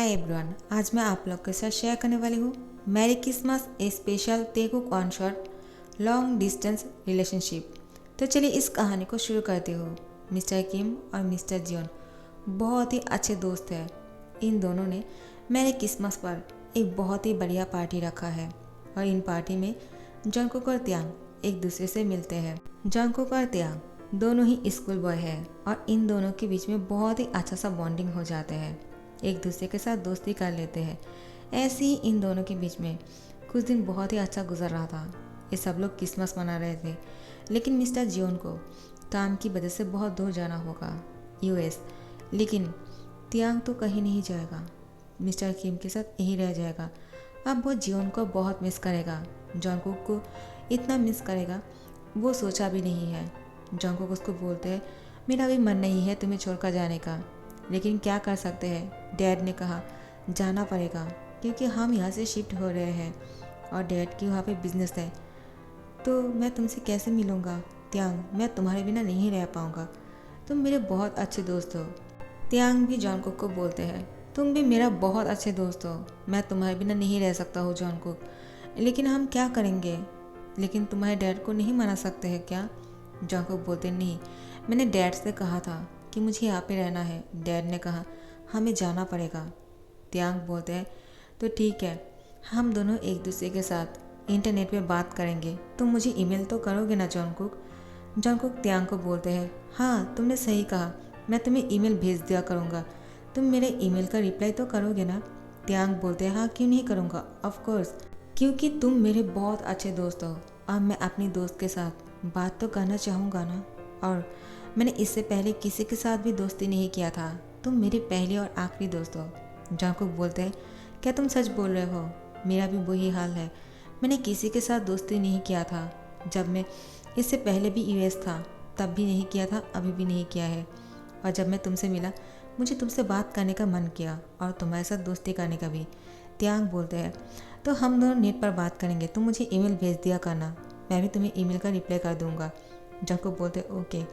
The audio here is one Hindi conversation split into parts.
हाय एवरीवन, आज मैं आप लोग के साथ शेयर करने वाली हूँ merry Christmas a special Telugu concert long distance relationship. तो चलिए इस कहानी को शुरू करती हूँ। मिस्टर किम और मिस्टर जियोन बहुत ही अच्छे दोस्त हैं। इन दोनों ने मैरी क्रिसमस पर एक बहुत ही बढ़िया पार्टी रखा है और इन पार्टी में जंगकुक और त्यांग एक दूसरे से मिलते हैं। जंगकुक और त्यांग दोनों ही स्कूल बॉय हैं और इन दोनों के बीच में बहुत ही अच्छा सा बॉन्डिंग हो जाते हैं, एक दूसरे के साथ दोस्ती कर लेते हैं। ऐसे ही इन दोनों के बीच में कुछ दिन बहुत ही अच्छा गुजर रहा था। ये सब लोग क्रिसमस मना रहे थे, लेकिन मिस्टर जियोन को काम की वजह से बहुत दूर जाना होगा, यूएस। लेकिन त्यांग तो कहीं नहीं जाएगा, मिस्टर किम के साथ यही रह जाएगा। अब वो जियोन को बहुत मिस करेगा, जंगकुक को इतना मिस करेगा वो सोचा भी नहीं है। जंगकुक उसको बोलते हैं, मेरा भी मन नहीं है तुम्हें छोड़कर जाने का, लेकिन क्या कर सकते हैं। डैड ने कहा जाना पड़ेगा क्योंकि हम यहाँ से शिफ्ट हो रहे हैं और डैड की वहाँ पे बिजनेस है, तो मैं तुमसे कैसे मिलूँगा। त्यांग, मैं तुम्हारे बिना नहीं रह पाऊँगा, तुम मेरे बहुत अच्छे दोस्त हो। त्यांग भी जॉनकुक को बोलते हैं, तुम भी मेरा बहुत अच्छे दोस्त हो, मैं तुम्हारे बिना नहीं रह सकता हूँ जॉनकुक, लेकिन हम क्या करेंगे। लेकिन तुम्हारे डैड को नहीं मना सकते हैं क्या। जॉनकुक बोलते, नहीं, मैंने डैड से कहा था कि मुझे यहाँ पे रहना है, डैड ने कहा हमें जाना पड़ेगा। त्यांग बोलते हैं, तो ठीक है, हम दोनों एक दूसरे के साथ इंटरनेट पे बात करेंगे, तुम मुझे ईमेल तो करोगे ना जॉनकुक। जॉनकुक त्यांग को बोलते हैं, हाँ तुमने सही कहा, मैं तुम्हें ईमेल भेज दिया करूँगा, तुम मेरे ईमेल का रिप्लाई तो करोगे ना। त्यांग बोलते हैं, हाँ क्यों नहीं करूँगा, ऑफ कोर्स, क्योंकि तुम मेरे बहुत अच्छे दोस्त हो और मैं अपनी दोस्त के साथ बात तो करना चाहूँगा ना। और मैंने इससे पहले किसी के साथ भी दोस्ती नहीं किया था, तुम मेरी पहली और आखिरी दोस्त हो। जंगकुक बोलते हैं, क्या तुम सच बोल रहे हो, मेरा भी वही हाल है, मैंने किसी के साथ दोस्ती नहीं किया था। जब मैं इससे पहले भी यूएस था तब भी नहीं किया था, अभी भी नहीं किया है। और जब मैं तुमसे मिला मुझे तुमसे बात करने का मन किया और तुम्हारे साथ दोस्ती करने का भी। त्यांग बोलते हैं, तो हम दोनों नेट पर बात करेंगे, तुम मुझे ईमेल भेज दिया करना, मैं भी तुम्हें ईमेल का रिप्लाई कर दूंगा। जंगकुक बोलते, ओके।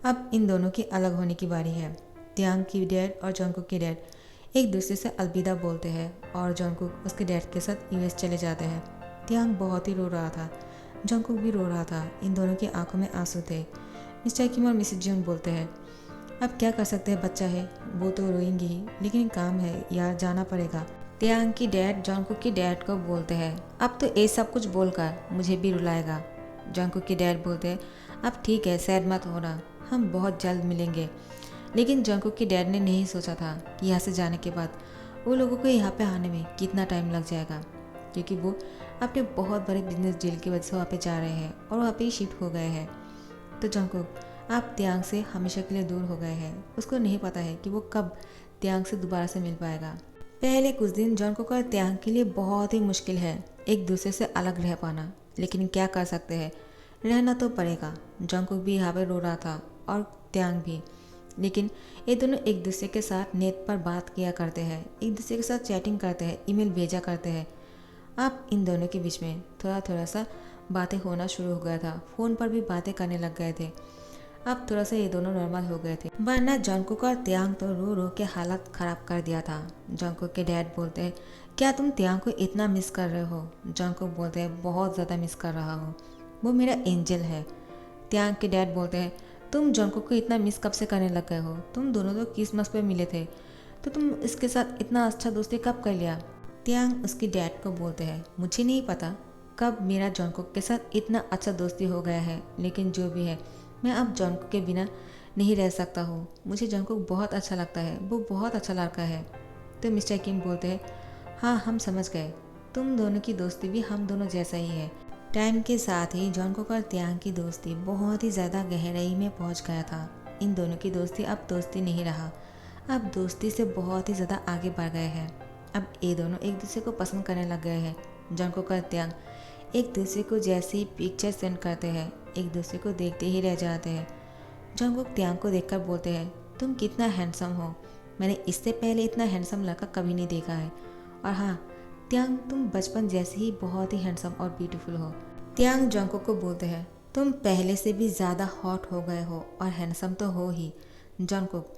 अब इन दोनों की अलग होने की बारी है। त्यांग की डैड और जंगकुक की डैड एक दूसरे से अलविदा बोलते हैं और जंगकुक उसके डैड के साथ यूएस चले जाते हैं। त्यांग बहुत ही रो रहा था, जंगकुक भी रो रहा था, इन दोनों की आंखों में आंसू थे। मिस्टर किम और मिसेस जियोन बोलते हैं, अब क्या कर सकते हैं, बच्चा है वो तो रोएंगे ही, लेकिन काम है यार, जाना पड़ेगा। त्यांग की डैड जंगकुक की डैड को बोलते हैं, अब तो ये सब कुछ बोलकर मुझे भी रुलाएगा। जंगकुक की डैड बोलते हैं, अब ठीक है, सैड मत होना, हम बहुत जल्द मिलेंगे। लेकिन जंगकुक की डैड ने नहीं सोचा था कि यहाँ से जाने के बाद वो लोगों को यहाँ पे आने में कितना टाइम लग जाएगा, क्योंकि वो अपने बहुत बड़े बिजनेस डील की वजह से वहाँ पे जा रहे हैं और वहाँ पे ही शिफ्ट हो गए हैं। तो जंगकुक आप त्यांग से हमेशा के लिए दूर हो गए हैं, उसको नहीं पता है कि वो कब त्यांग से दोबारा से मिल पाएगा। पहले कुछ दिन जंगकुक और त्यांग के लिए बहुत ही मुश्किल है एक दूसरे से अलग रह पाना, लेकिन क्या कर सकते हैं, रहना तो पड़ेगा। जंगकुक भी यहाँ पर रो रहा था और त्यांग भी, लेकिन ये दोनों एक दूसरे के साथ नेट पर बात किया करते हैं, एक दूसरे के साथ चैटिंग करते हैं, ईमेल भेजा करते हैं। अब इन दोनों के बीच में थोड़ा थोड़ा सा बातें होना शुरू हो गया था, फ़ोन पर भी बातें करने लग गए थे। अब थोड़ा सा ये दोनों नॉर्मल हो गए थे, वरना जंगकुक और त्यांग तो रो रो के हालत ख़राब कर दिया था। जंगकुक के डैड बोलते हैं, क्या तुम त्यांग को इतना मिस कर रहे हो। जंगकुक बोलते हैं, बहुत ज़्यादा मिस कर रहा हूँ, वो मेरा एंजल है। त्यांग के डैड बोलते हैं, तुम जंगकुक को इतना मिस कब से करने लग गए हो, तुम दोनों तो क्रिसमस पे मिले थे, तो तुम इसके साथ इतना अच्छा दोस्ती कब कर लिया। त्यांग उसके डैड को बोलते हैं, मुझे नहीं पता कब मेरा जंगकुक के साथ इतना अच्छा दोस्ती हो गया है, लेकिन जो भी है मैं अब जंगकुक के बिना नहीं रह सकता हूँ, मुझे जंगकुक बहुत अच्छा लगता है, वो बहुत अच्छा लड़का है। तो मिस्टर किम बोलते हैं, हाँ हम समझ गए, तुम दोनों की दोस्ती भी हम दोनों जैसा ही है। टाइम के साथ ही जंगकुक और त्यांग की दोस्ती बहुत ही ज़्यादा गहराई में पहुँच गया था। इन दोनों की दोस्ती अब दोस्ती नहीं रहा, अब दोस्ती से बहुत ही ज़्यादा आगे बढ़ गए हैं। अब ये दोनों एक दूसरे को पसंद करने लग गए हैं। जंगकुक और त्यांग एक दूसरे को जैसे ही पिक्चर सेंड करते हैं एक दूसरे को देखते ही रह जाते हैं। जंगकुक त्यांग को देखकर बोलते हैं, तुम कितना हैंडसम हो, मैंने इससे पहले इतना हैंडसम लड़का कभी नहीं देखा है। और हाँ त्यांग, तुम बचपन जैसे ही बहुत ही हैंडसम और ब्यूटीफुल हो। त्यांग जंगकुक को बोलते हैं, तुम पहले से भी ज़्यादा हॉट हो गए हो और हैंडसम तो हो ही। जंगकुक,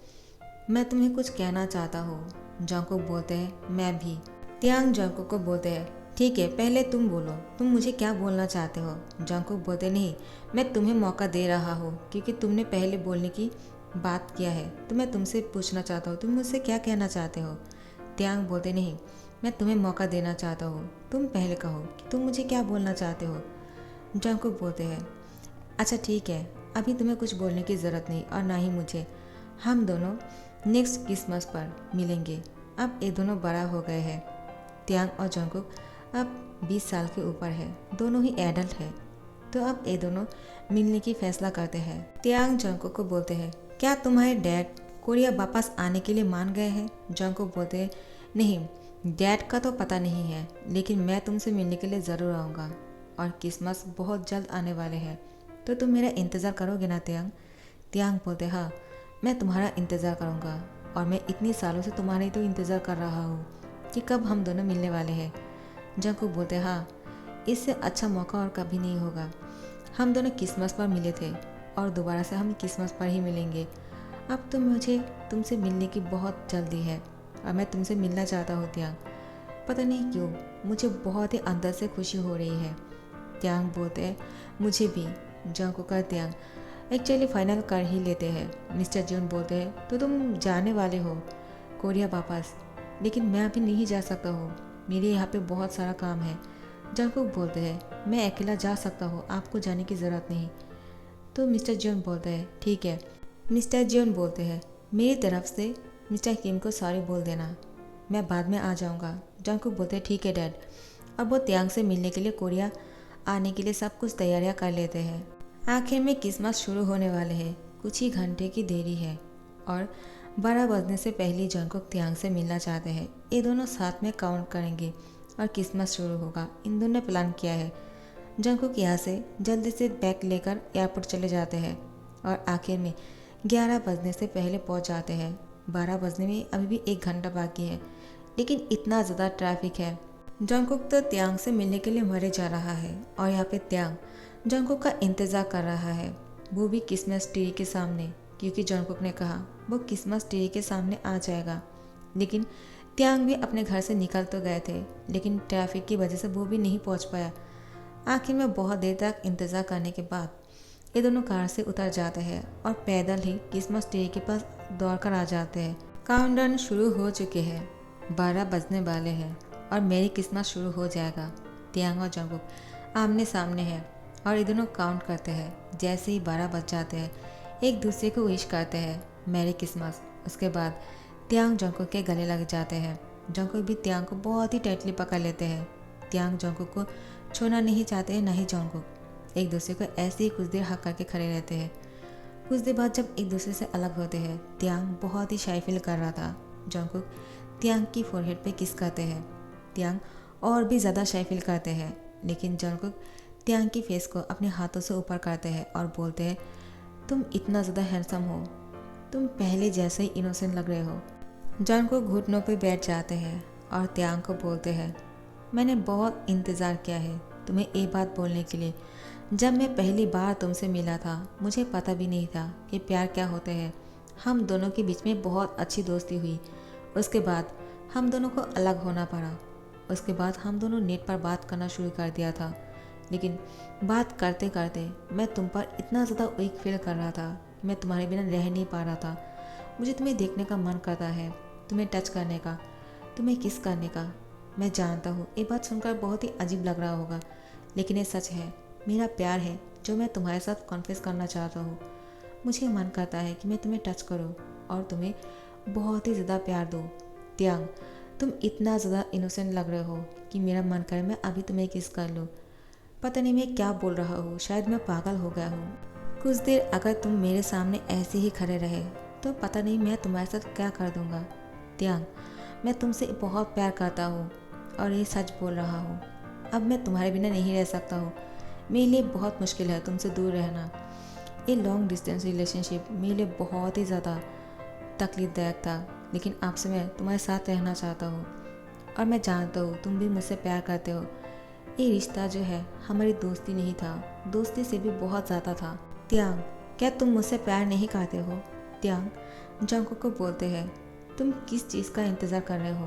मैं तुम्हें कुछ कहना चाहता हूँ। जंकुक बोलते हैं मैं भी। त्यांग जंकुक को बोलते हैं ठीक है, पहले तुम बोलो, तुम मुझे क्या बोलना चाहते हो। जंकुक बोलते नहीं, मैं तुम्हें मौका दे रहा हूँ क्योंकि तुमने पहले बोलने की बात किया है, तो मैं तुमसे पूछना चाहता हूँ तुम मुझसे क्या कहना चाहते हो। त्यांग बोलते नहीं, मैं तुम्हें मौका देना चाहता हूँ, तुम पहले कहो कि तुम मुझे क्या बोलना चाहते हो। जंकुक बोलते हैं अच्छा ठीक है, अभी तुम्हें कुछ बोलने की ज़रूरत नहीं और ना ही मुझे। हम दोनों नेक्स्ट क्रिसमस पर मिलेंगे। अब ये दोनों बड़ा हो गए हैं। त्यांग और जंकुक अब 20 साल के ऊपर है, दोनों ही एडल्ट है, तो अब ये दोनों मिलने की फैसला करते हैं। त्यांग जंकुक को बोलते हैं क्या तुम्हारे डैड कोरिया वापस आने के लिए मान गए हैं। जंकुक बोलते हैं नहीं, डैड का तो पता नहीं है, लेकिन मैं तुमसे मिलने के लिए ज़रूर आऊँगा और क्रिसमस बहुत जल्द आने वाले हैं, तो तुम मेरा इंतज़ार करोगे ना त्यांग। त्यांग बोलते हाँ, मैं तुम्हारा इंतज़ार करूँगा और मैं इतनी सालों से तुम्हारा ही तो इंतज़ार कर रहा हूँ कि कब हम दोनों मिलने वाले हैं। जंकुक बोलते हाँ, इससे अच्छा मौका और कभी नहीं होगा। हम दोनों क्रिसमस पर मिले थे और दोबारा से हम क्रिसमस पर ही मिलेंगे। अब तो मुझे तुमसे मिलने की बहुत जल्दी है और मैं तुमसे मिलना चाहता हूँ त्यांग। पता नहीं क्यों मुझे बहुत ही अंदर से खुशी हो रही है। त्यांग बोलते हैं मुझे भी। जंकुक का त्यांग एक्चुअली फाइनल कर ही लेते हैं। मिस्टर जून बोलते हैं तो तुम जाने वाले हो कोरिया वापस, लेकिन मैं अभी नहीं जा सकता हूँ, मेरे यहाँ पे बहुत सारा काम है। जंकुक बोलते हैं मैं अकेला जा सकता हूँ, आपको जाने की ज़रूरत नहीं। तो मिस्टर जून बोलते हैं ठीक है। मिस्टर जून बोलते हैं मेरी तरफ से मिस्टर किम को सॉरी बोल देना, मैं बाद में आ जाऊँगा। जंकुक बोलते हैं ठीक है डैड। अब वो त्यांग से मिलने के लिए कोरिया आने के लिए सब कुछ तैयारियां कर लेते हैं। आखिर में क्रिसमस शुरू होने वाले हैं, कुछ ही घंटे की देरी है और 12 बजने से पहले जंकुक त्यांग से मिलना चाहते हैं। ये दोनों साथ में काउंट करेंगे और क्रिसमस शुरू होगा, इन दोनों ने प्लान किया है। जंकुक यहाँ से जल्दी से बैग लेकर एयरपोर्ट चले जाते हैं और आखिर में 11 बजने से पहले पहुँच जाते हैं। 12 बजने में अभी भी 1 घंटा बाकी है, लेकिन इतना ज़्यादा ट्रैफिक है। जंकुक तो त्यांग से मिलने के लिए मरे जा रहा है और यहाँ पे त्यांग जंकुक का इंतज़ार कर रहा है, वो भी क्रिसमस ट्री के सामने, क्योंकि जंकुक ने कहा वो क्रिसमस ट्री के सामने आ जाएगा। लेकिन त्यांग भी अपने घर से निकल तो गए थे, लेकिन ट्रैफिक की वजह से वो भी नहीं पहुंच पाया। आखिर में बहुत देर तक इंतज़ार करने के बाद ये दोनों कार से उतर जाते हैं और पैदल ही क्रिसमस ट्री के पास दौड़ कर आ जाते हैं। काउंटडाउन शुरू हो चुके हैं, 12 बजने वाले हैं और मेरी क्रिसमस शुरू हो जाएगा। त्यांग और जंकुक आमने सामने हैं और ये दोनों काउंट करते हैं। जैसे ही 12 बज जाते हैं एक दूसरे को विश करते हैं मैरी क्रिसमस। उसके बाद त्यांग जंकुक के गले लग जाते हैं। जंकुक भी त्यांग को बहुत ही टाइटली पकड़ लेते हैं। त्यांग जंकुक को छोड़ना नहीं चाहते हैं, ना ही जंकुक। एक दूसरे को ऐसे ही कुछ देर हक करके खड़े रहते हैं। कुछ देर बाद जब एक दूसरे से अलग होते हैं, त्यांग बहुत ही शाई फील कर रहा था। जंकुक त्यांग की फोरहेड पे किस करते हैं। त्यांग और भी ज़्यादा शाई फील करते हैं, लेकिन जंकुक त्यांग की फेस को अपने हाथों से ऊपर करते हैं और बोलते हैं तुम इतना ज़्यादा हैंडसम हो, तुम पहले जैसे ही इनोसेंट लग रहे हो। जंकुक घुटनों पे बैठ जाते हैं और त्यांग को बोलते हैं मैंने बहुत इंतज़ार किया है तुम्हें ये बात बोलने के लिए। जब मैं पहली बार तुमसे मिला था मुझे पता भी नहीं था कि प्यार क्या होते हैं। हम दोनों के बीच में बहुत अच्छी दोस्ती हुई, उसके बाद हम दोनों को अलग होना पड़ा। उसके बाद हम दोनों नेट पर बात करना शुरू कर दिया था, लेकिन बात करते करते मैं तुम पर इतना ज़्यादा वीक फील कर रहा था कि मैं तुम्हारे बिना रह नहीं पा रहा था। मुझे तुम्हें देखने का मन करता है, तुम्हें टच करने का, तुम्हें किस करने का। मैं जानता हूँ ये बात सुनकर बहुत ही अजीब लग रहा होगा, लेकिन ये सच है। मेरा प्यार है जो मैं तुम्हारे साथ कॉन्फेस करना चाहता हूँ। मुझे मन करता है कि मैं तुम्हें टच करूँ और तुम्हें बहुत ही ज़्यादा प्यार दूँ। त्यांग तुम इतना ज़्यादा इनोसेंट लग रहे हो कि मेरा मन करे मैं अभी तुम्हें किस कर लूँ। पता नहीं मैं क्या बोल रहा हूँ, शायद मैं पागल हो गया हूँ। कुछ देर अगर तुम मेरे सामने ऐसे ही खड़े रहे तो पता नहीं मैं तुम्हारे साथ क्या कर दूँगा। त्यांग मैं तुमसे बहुत प्यार करता हूँ और ये सच बोल रहा हूँ। अब मैं तुम्हारे बिना नहीं रह सकता हूँ। मेरे लिए बहुत मुश्किल है तुमसे दूर रहना। ये लॉन्ग डिस्टेंस रिलेशनशिप मेरे लिए बहुत ही ज़्यादा तकलीफदायक था, लेकिन आपसे मैं तुम्हारे साथ रहना चाहता हूँ और मैं जानता हूँ तुम भी मुझसे प्यार करते हो। ये रिश्ता जो है हमारी दोस्ती नहीं था, दोस्ती से भी बहुत ज़्यादा था। त्यांग क्या तुम मुझसे प्यार नहीं करते हो। त्यांग जंगकुक को बोलते हैं, तुम किस चीज़ का इंतज़ार कर रहे हो?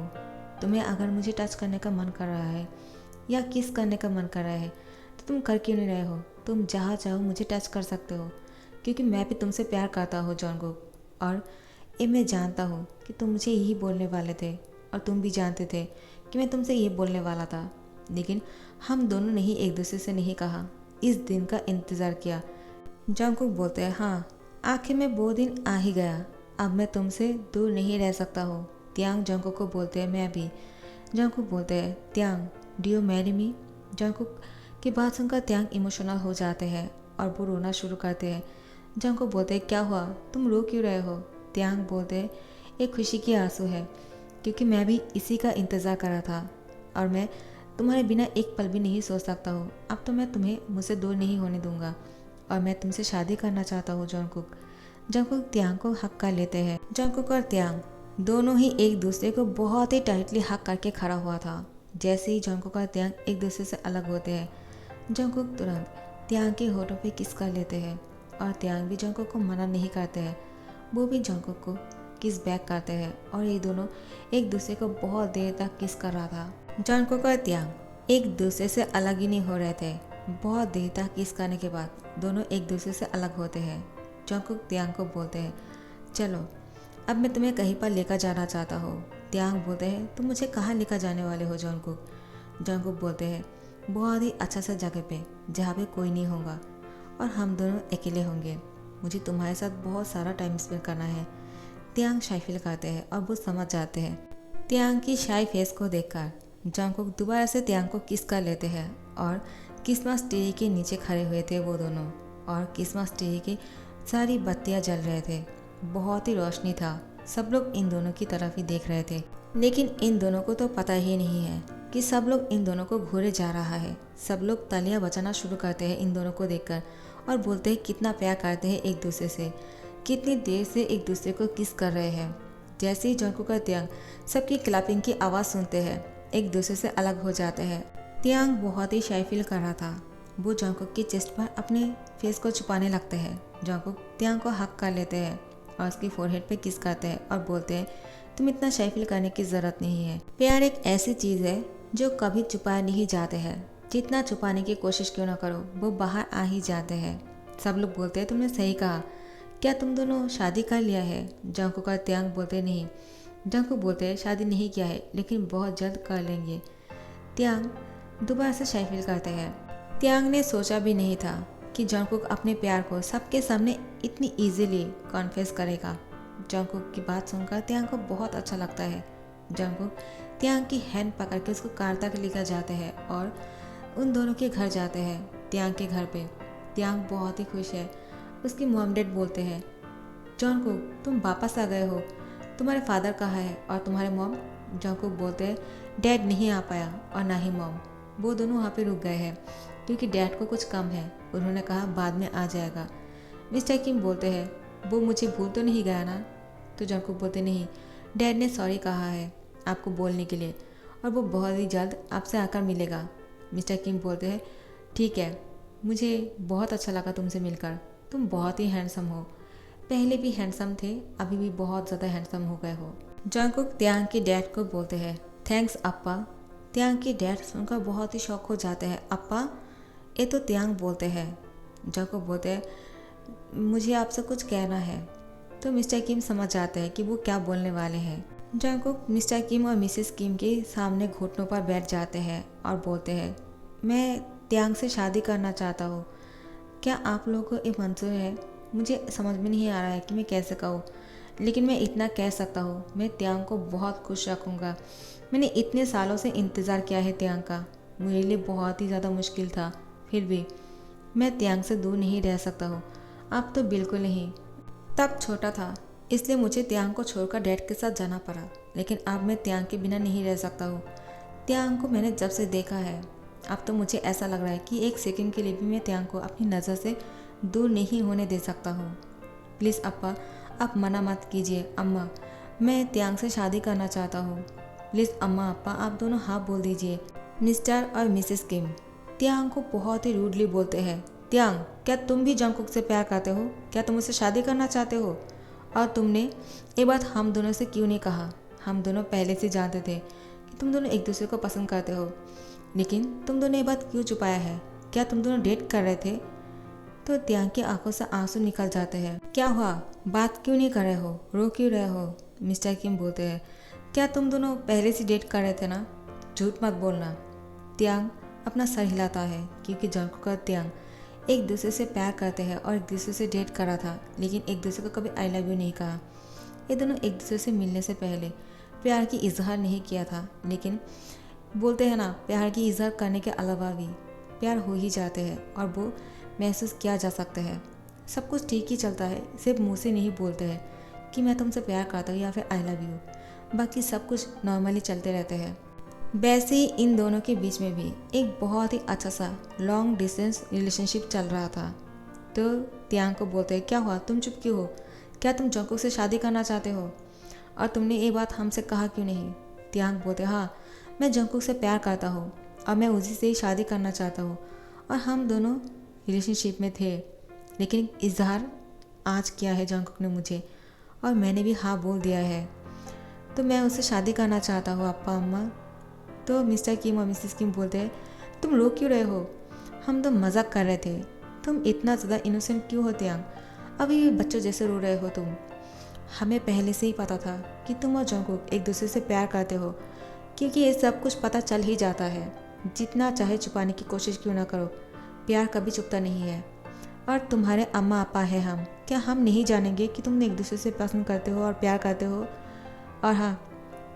तुम्हें अगर मुझे टच करने का मन कर रहा है या किस करने का मन कर रहा है तो तुम कर क्यों नहीं रहे हो? तुम जहाँ चाहो मुझे टच कर सकते हो, क्योंकि मैं भी तुमसे प्यार करता हूँ जंगकुक। और ये मैं जानता हूँ कि तुम मुझे यही बोलने वाले थे, और तुम भी जानते थे कि मैं तुमसे ये बोलने वाला था, लेकिन हम दोनों ने ही एक दूसरे से नहीं कहा, इस दिन का इंतज़ार किया। जंगकुक बोलते हैं, हाँ, आखिर में वो दिन आ ही गया। अब मैं तुमसे दूर नहीं रह सकता हूँ। त्यांग जंगकुक को बोलते हैं, मैं भी। जंगकुक बोलते हैं, त्यांग, do you marry me? Jungkook की बात सुनकर त्यांग इमोशनल हो जाते हैं और वो रोना शुरू करते हैं। जंगकुक बोलते हैं, क्या हुआ, तुम रो क्यों रहे हो? त्यांग बोलते हैं, एक खुशी की आंसू है, क्योंकि मैं भी इसी का इंतज़ार कर रहा था और मैं तुम्हारे बिना एक पल भी नहीं सो सकता हूँ। अब तो मैं तुम्हें मुझसे दूर नहीं होने दूंगा और मैं तुमसे शादी करना चाहता हूँ जंगकुक। जंगकुक त्यांग को हक कर लेते हैं। जंगकुक और त्यांग दोनों ही एक दूसरे को बहुत ही टाइटली हक करके खड़ा हुआ था। जैसे ही जंगकुक और त्यांग एक दूसरे से अलग होते हैं, जंगकुक तुरंत त्यांग के होठों पे किस कर लेते हैं और त्यांग भी जंगकुक को मना नहीं करते हैं। वो भी जंगकुक को किस बैक करते हैं और ये दोनों एक दूसरे को बहुत देर तक किस कर रहा था। जंगकुक और त्यांग एक दूसरे से अलग ही नहीं हो रहे थे। बहुत देर तक किस करने के बाद दोनों एक दूसरे से अलग होते हैं। जंगकुक त्यांग को बोलते हैं, चलो अब मैं तुम्हें कहीं पर लेकर जाना चाहता हूँ। त्यांग बोलते हैं, तुम मुझे कहाँ लेकर जाने वाले हो जंगकुक? जंगकुक बोलते हैं, बहुत ही अच्छा सा जगह पे जहाँ पे कोई नहीं होगा और हम दोनों अकेले होंगे। मुझे तुम्हारे साथ बहुत सारा टाइम स्पेंड करना है। त्यांग शाय फील करते हैं और वो समझ जाते हैं। त्यांग की शाय फेस को देखकर जंगकुक दोबारा से त्यांग को किस कर लेते हैं और क्रिसमस ट्री के नीचे खड़े हुए थे वो दोनों, और क्रिसमस ट्री की सारी बत्तियां जल रहे थे। बहुत ही रोशनी था। सब लोग इन दोनों की तरफ ही देख रहे थे, लेकिन इन दोनों को तो पता ही नहीं है कि सब लोग इन दोनों को घूरे जा रहा है। सब लोग तालियां बजाना शुरू करते हैं इन दोनों को देखकर और बोलते हैं कितना प्यार करते हैं एक दूसरे से, कितनी देर से एक दूसरे को किस कर रहे हैं। जैसे ही जंगकुक और त्यांग सबकी क्लैपिंग की आवाज़ सुनते हैं, एक दूसरे से अलग हो जाते हैं। त्यांग बहुत ही शाय फील कर रहा था। वो जंगकुक की चेस्ट पर अपने फेस को छुपाने लगते हैं। जंगकुक त्यांग को हक कर लेते हैं और उसकी फोरहेड पे किस करते हैं और बोलते हैं, तुम इतना शाय फील करने की ज़रूरत नहीं है। प्यार एक ऐसी चीज़ है जो कभी छुपाए नहीं जाते हैं। जितना छुपाने की कोशिश क्यों ना करो, वो बाहर आ ही जाते हैं। सब लोग बोलते हैं, तुमने सही कहा, क्या तुम दोनों शादी कर लिया है? जंगकुक और त्यांग बोलते नहीं। जंगकुक बोलते हैं, शादी नहीं किया है, लेकिन बहुत जल्द कर लेंगे। त्यांग दोबारा से शाय फील करते हैं। त्यांग ने सोचा भी नहीं था कि जंगकुक अपने प्यार को सबके सामने इतनी इजीली कॉन्फेस करेगा। जंगकुक की बात सुनकर त्यांग को बहुत अच्छा लगता है। जंगकुक त्यांग की हैंड पकड़ के उसको कार तक लेकर जाते हैं और उन दोनों के घर जाते हैं, त्यांग के घर पे। त्यांग बहुत ही खुश है। उसकी मॉम डैड बोलते हैं, जंगकुक तुम वापस आ गए हो, तुम्हारे फादर कहाँ है और तुम्हारे मॉम? जंगकुक बोलते हैं, डैड नहीं आ पाया और ना ही मॉम, वो दोनों वहाँ पे रुक गए हैं क्योंकि डैड को कुछ कम है, उन्होंने कहा बाद में आ जाएगा। मिस्टर किम बोलते हैं, वो मुझे भूल तो नहीं गया ना? तो जंगकुक बोलते, नहीं, डैड ने सॉरी कहा है आपको बोलने के लिए और वो बहुत ही जल्द आपसे आकर मिलेगा। मिस्टर किम बोलते हैं, ठीक है, मुझे बहुत अच्छा लगा तुमसे मिलकर, तुम बहुत ही हैंडसम हो, पहले भी हैंडसम थे, अभी भी बहुत ज़्यादा हैंडसम हो गए हो। जंगकुक त्यांग के डैड को बोलते हैं, थैंक्स अप्पा। त्यांग के डैड सुनकर बहुत ही शौक हो जाते हैं, अप्पा? ये तो त्यांग बोलते हैं। जंगकुक बोलते हैं, मुझे आपसे कुछ कहना है। तो मिस्टर किम समझ जाते हैं कि वो क्या बोलने वाले हैं। जंगकुक मिस्टर किम और मिसेस किम के सामने घुटनों पर बैठ जाते हैं और बोलते हैं, मैं त्यांग से शादी करना चाहता हूँ, क्या आप लोगों को ये मंजूर है? मुझे समझ में नहीं आ रहा है कि मैं कैसे कहूँ, लेकिन मैं इतना कह सकता हूँ, मैं त्यांग को बहुत खुश रखूँगा। मैंने इतने सालों से इंतज़ार किया है त्यांग का, मेरे लिए बहुत ही ज़्यादा मुश्किल था, फिर भी मैं त्यांग से दूर नहीं रह सकता हूँ। अब तो बिल्कुल नहीं। तब छोटा था, इसलिए मुझे त्यांग को छोड़कर डैड के साथ जाना पड़ा, लेकिन अब मैं त्यांग के बिना नहीं रह सकता हूँ। त्यांग को मैंने जब से देखा है, अब तो मुझे ऐसा लग रहा है कि एक सेकंड के लिए भी मैं त्यांग को अपनी नज़र से दूर नहीं होने दे सकता हूँ। प्लीज़ अप्पा, आप मना मत कीजिए। अम्मा, मैं त्यांग से शादी करना चाहता हूँ। प्लीज़ अम्मा अप्पा, आप दोनों हाँ बोल दीजिए। मिस्टर और मिसेस किम त्यांग को बहुत ही रूडली बोलते हैं, त्यांग, क्या तुम भी जंगकुक से प्यार करते हो? क्या तुम उससे शादी करना चाहते हो? और तुमने ये बात हम दोनों से क्यों नहीं कहा? हम दोनों पहले से जानते थे कि तुम दोनों एक दूसरे को पसंद करते हो, लेकिन तुम दोनों ये बात क्यों छुपाया है? क्या तुम दोनों डेट कर रहे थे? तो त्यांग की आंखों से आंसू निकल जाते हैं। क्या हुआ? बात क्यों नहीं कर रहे हो? रो क्यों रहे हो? मिस्टर किम बोलते हैं, क्या तुम दोनों पहले से डेट कर रहे थे ना? झूठ मत बोलना। त्यांग अपना सर हिलाता है, क्योंकि जंगकुक और त्यांग एक दूसरे से प्यार करते हैं और एक दूसरे से डेट करा था, लेकिन एक दूसरे को कभी आई लव यू नहीं कहा। ये दोनों एक दूसरे से मिलने से पहले प्यार की इजहार नहीं किया था, लेकिन बोलते हैं ना, प्यार की इजहार करने के अलावा भी प्यार हो ही जाते हैं और वो महसूस किया जा सकता है। सब कुछ ठीक ही चलता है, सिर्फ मुँह से नहीं बोलते हैं कि मैं तुमसे प्यार करता हूँ या फिर आई लव यू। बाकी सब कुछ नॉर्मली चलते रहते हैं। वैसे ही इन दोनों के बीच में भी एक बहुत ही अच्छा सा लॉन्ग डिस्टेंस रिलेशनशिप चल रहा था। तो त्यांग को बोलते हैं, क्या हुआ? तुम चुप क्यों हो? क्या तुम जंगकुक से शादी करना चाहते हो? और तुमने ये बात हमसे कहा क्यों नहीं? त्यांग बोलते, हाँ, मैं जंगकुक से प्यार करता हूँ और मैं उसी से ही शादी करना चाहता हूँ, और हम दोनों रिलेशनशिप में थे, लेकिन इजहार आज किया है जंगकुक ने मुझे, और मैंने भी हाँ बोल दिया है। तो मैं उससे शादी करना चाहता हूँ अप्पा अम्मा। तो मिस्टर किम और मिसेस किम बोलते हैं, तुम रो क्यों रहे हो? हम तो मजाक कर रहे थे। तुम इतना ज़्यादा इनोसेंट क्यों हो त्यांग? अभी भी बच्चों जैसे रो रहे हो तुम। हमें पहले से ही पता था कि तुम और जंगकुक एक दूसरे से प्यार करते हो, क्योंकि ये सब कुछ पता चल ही जाता है। जितना चाहे छुपाने की कोशिश क्यों ना करो, प्यार कभी छुपता नहीं है। और तुम्हारे अम्मा अपा है हम, क्या हम नहीं जानेंगे कि तुम एक दूसरे से पसंद करते हो और प्यार करते हो? और हाँ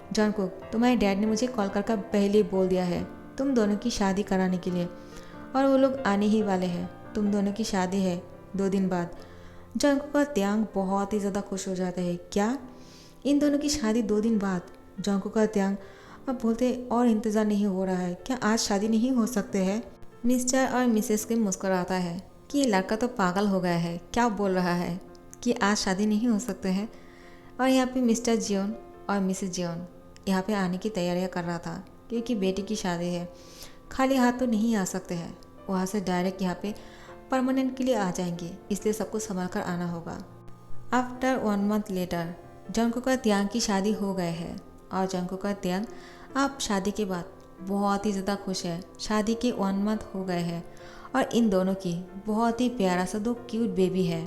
जंगकुक, तुम्हारे डैड ने मुझे कॉल कर पहले ही बोल दिया है तुम दोनों की शादी कराने के लिए, और वो लोग आने ही वाले हैं। तुम दोनों की शादी है 2 दिन बाद। जंगकुक और त्यांग बहुत ही ज़्यादा खुश हो जाते हैं। क्या इन दोनों की शादी 2 दिन बाद? जंगकुक और त्यांग अब बोलते, और इंतज़ार नहीं हो रहा है क्या? आज शादी नहीं हो सकते हैं? मिस्टर और मिसेस किम मुस्कुराता है कि ये लड़का तो पागल हो गया है, क्या बोल रहा है कि आज शादी नहीं हो सकते हैं। और यहाँ पे मिस्टर जियोन और मिसेस जियोन यहाँ पे आने की तैयारियाँ कर रहा था, क्योंकि बेटी की शादी है। खाली हाथ तो नहीं आ सकते हैं, वहाँ से डायरेक्ट यहाँ पे परमानेंट के लिए आ जाएंगे, इसलिए सबको संभाल कर आना होगा। आफ्टर 1 मंथ लेटर जंगकुक और त्यांग की शादी हो गए है, और जंगकुक और त्यांग अब शादी के बाद बहुत ही ज़्यादा खुश है। शादी के 1 मंथ हो गए हैं और इन दोनों की बहुत ही प्यारा सा 2 क्यूट बेबी है।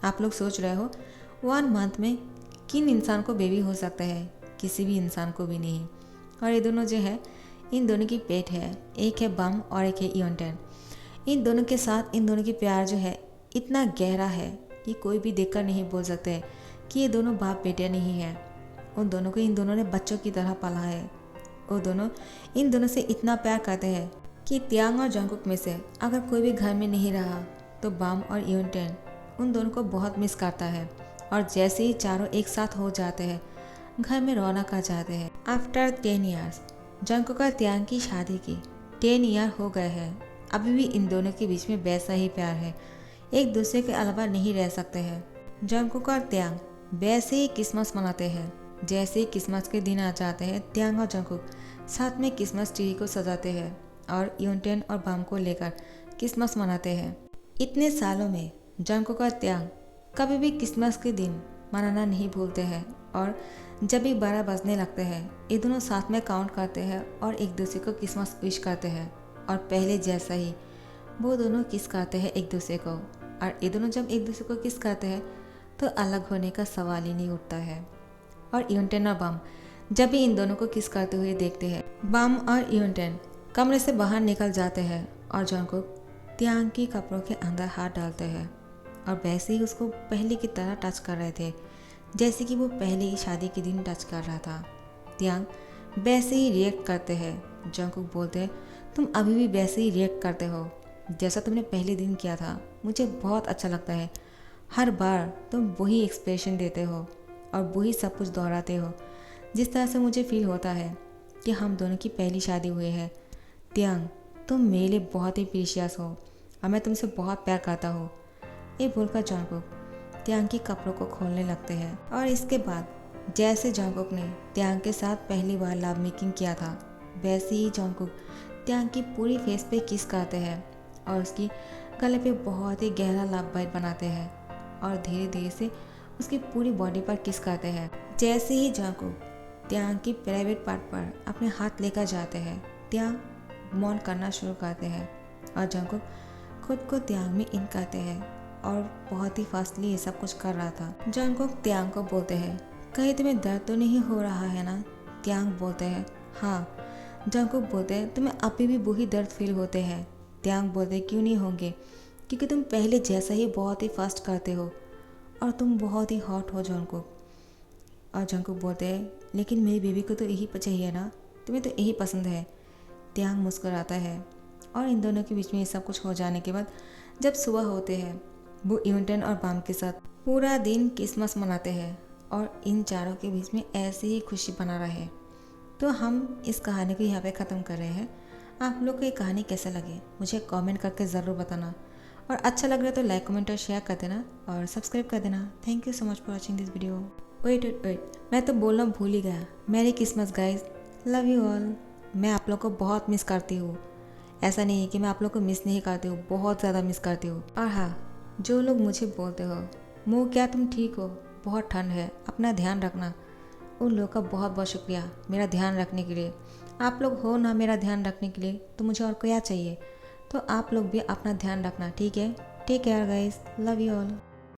आप लोग सोच रहे हो 1 मंथ में किन इंसान को बेबी हो सकता है? किसी भी इंसान को भी नहीं। और ये दोनों जो है, इन दोनों की पेट है, एक है बम और एक है इयोनटेन। इन दोनों के साथ इन दोनों की प्यार जो है इतना गहरा है कि कोई भी देखकर नहीं बोल सकते कि ये दोनों बाप बेटे नहीं हैं। उन दोनों को इन दोनों ने बच्चों की तरह पाला है। वो दोनों इन दोनों से इतना प्यार करते हैं कि त्यांग और जंगकुक में से अगर कोई भी घर में नहीं रहा तो बम और इयोनटेन उन दोनों को बहुत मिस करता है। और जैसे ही चारों एक साथ हो जाते हैं, घर में रौनक आ जाते हैं। आफ्टर 10 ईयर्स जंगकुक और त्यांग की शादी की 10 ईयर हो गए हैं। अभी भी इन दोनों के बीच में वैसा ही प्यार है, एक दूसरे के अलावा नहीं रह सकते हैं। जंगकुक और त्यांग वैसे ही क्रिसमस मनाते हैं। जैसे ही क्रिसमस के दिन आ जाते हैं, त्यांग और जंगकुक साथ में क्रिसमस ट्री को सजाते हैं और इयोनटेन और बम को लेकर क्रिसमस मनाते हैं। इतने सालों में जंगकुक और त्यांग कभी भी क्रिसमस के दिन मनाना नहीं भूलते हैं, और जब भी 12 बजने लगते हैं ये दोनों साथ में काउंट करते हैं और एक दूसरे को क्रिसमस विश करते हैं। और पहले जैसा ही वो दोनों किस करते हैं एक दूसरे को, और ये दोनों जब एक दूसरे को किस करते हैं तो अलग होने का सवाल ही नहीं उठता है। और इयोनटेन और बम जब भी इन दोनों को किस करते हुए देखते हैं, बम और इयोनटेन कमरे से बाहर निकल जाते हैं और जंगकुक त्यांग की कपड़ों के अंदर हाथ डालते हैं और वैसे ही उसको पहले की तरह टच कर रहे थे, जैसे कि वो पहले ही शादी के दिन टच कर रहा था। त्यांग वैसे ही रिएक्ट करते हैं। जंगकुक बोलते हैं, तुम अभी भी वैसे ही रिएक्ट करते हो जैसा तुमने पहले दिन किया था। मुझे बहुत अच्छा लगता है, हर बार तुम वही एक्सप्रेशन देते हो और वही सब कुछ दोहराते हो, जिस तरह से मुझे फील होता है कि हम दोनों की पहली शादी हुई है। त्यांग, तुम मेरे लिए बहुत ही प्रीशियस हो और मैं तुमसे बहुत प्यार करता हूँ। ये बोलकर जंगकुक त्यांग के कपड़ों को खोलने लगते हैं। और इसके बाद जैसे जंगकुक ने त्यांग के साथ पहली बार लव मेकिंग किया था, वैसे ही जंगकुक त्यांग की पूरी फेस पे किस करते हैं और उसकी गले पे बहुत ही गहरा लव बाइट बनाते हैं और धीरे धीरे से उसकी पूरी बॉडी पर किस करते हैं। जैसे ही जंगकुक त्यांग की प्राइवेट पार्ट पर अपने हाथ लेकर जाते हैं, त्यांग मौन करना शुरू करते हैं और जंगकुक खुद को त्यांग में इन करते हैं और बहुत ही फास्टली ये सब कुछ कर रहा था। जंगकुक त्यांग को बोलते हैं, कहीं तुम्हें दर्द तो नहीं हो रहा है ना? त्यांग बोलते हैं, हाँ। जंगकुक बोलते हैं, तुम्हें अभी भी वही दर्द फील होते हैं? त्यांग बोलते हैं, क्यों नहीं होंगे, क्योंकि तुम पहले जैसा ही बहुत ही फास्ट करते हो और तुम बहुत ही हॉट हो जंगकुक। और जंगकुक बोलते हैं, लेकिन मेरी बेबी को तो यही चाहिए ना, तुम्हें तो यही पसंद है। त्यांग मुस्कुराता है और इन दोनों के बीच में ये सब कुछ हो जाने के बाद जब सुबह होते हैं, वो यूनटन और बाम के साथ पूरा दिन क्रिसमस मनाते हैं और इन चारों के बीच में ऐसे ही खुशी बना रहे। तो हम इस कहानी को यहाँ पे ख़त्म कर रहे हैं। आप लोग को ये कहानी कैसे लगे मुझे कमेंट करके ज़रूर बताना, और अच्छा लग रहा है तो लाइक कमेंट और शेयर कर देना और सब्सक्राइब कर देना। Thank you so much for watching this video. Wait, मैं तो बोलना भूल ही गया। Merry Christmas guys, love you all. मैं आप लोग को बहुत मिस करती हूँ। ऐसा नहीं है कि मैं आप लोग को मिस नहीं करती हूँ, बहुत ज़्यादा मिस करती हूँ। और हाँ, जो लोग मुझे बोलते हो मुँह क्या तुम ठीक हो, बहुत ठंड है, अपना ध्यान रखना, उन लोगों का बहुत बहुत शुक्रिया मेरा ध्यान रखने के लिए। आप लोग हो ना मेरा ध्यान रखने के लिए, तो मुझे और क्या चाहिए। तो आप लोग भी अपना ध्यान रखना, ठीक है। Take care guys, love you all.